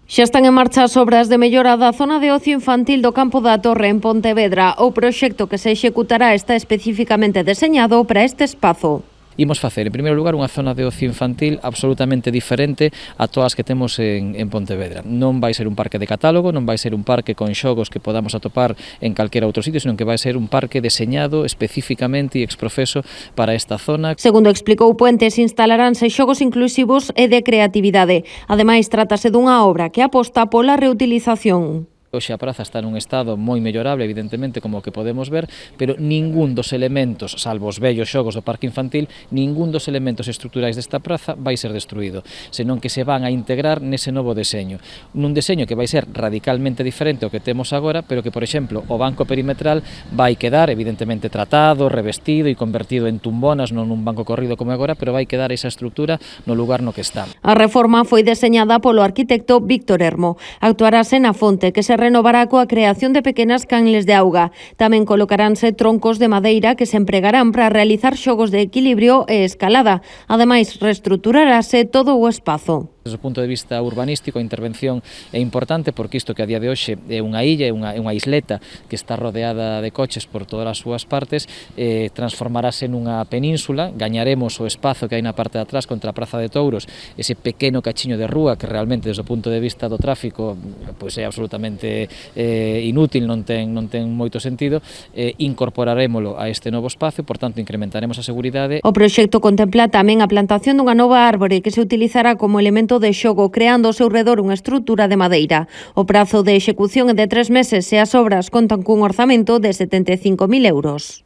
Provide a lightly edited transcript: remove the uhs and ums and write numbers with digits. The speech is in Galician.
Xa están en marcha as obras de mellora da zona de ocio infantil do Campo da Torre en Pontevedra. O proxecto que se executará está especificamente deseñado para este espazo. Imos facer, en primeiro lugar, unha zona de ocio infantil absolutamente diferente a todas que temos en Pontevedra. Non vai ser un parque de catálogo, non vai ser un parque con xogos que podamos atopar en calquera outro sitio, senón que vai ser un parque deseñado especificamente e exprofeso para esta zona. Segundo explicou Puentes, instalaránse xogos inclusivos e de creatividade. Ademais, trátase dunha obra que aposta pola reutilización. Hoxe a praza está nun estado moi mellorable, evidentemente, como o que podemos ver, pero ningún dos elementos, salvo os vellos xogos do parque infantil, ningún dos elementos estruturais desta praza vai ser destruído, senón que se van a integrar nese novo deseño. Nun deseño que vai ser radicalmente diferente ao que temos agora, pero que, por exemplo, o banco perimetral vai quedar, evidentemente, tratado, revestido e convertido en tumbonas, non un banco corrido como agora, pero vai quedar esa estrutura no lugar no que está. A reforma foi deseñada polo arquitecto Víctor Hermo. Actuarase na fonte, que se renovará coa creación de pequenas canles de auga. Tamén colocaránse troncos de madeira que se empregarán para realizar xogos de equilibrio e escalada. Ademais, reestruturarase todo o espazo. Desde o punto de vista urbanístico, a intervención é importante porque isto que a día de hoxe é unha illa, é unha isleta que está rodeada de coches por todas as súas partes, transformarase nunha península, gañaremos o espazo que hai na parte de atrás contra a Praza de Touros, ese pequeno cachiño de rúa que realmente desde o punto de vista do tráfico pois é absolutamente inútil, non ten moito sentido, incorporarémolo a este novo espacio, por tanto incrementaremos a seguridade. O proxecto contempla tamén a plantación dunha nova árbore que se utilizará como elemento de xogo, creando ao seu redor unha estrutura de madeira. O prazo de execución é de 3 meses e as obras contan cun orzamento de 75.000 euros.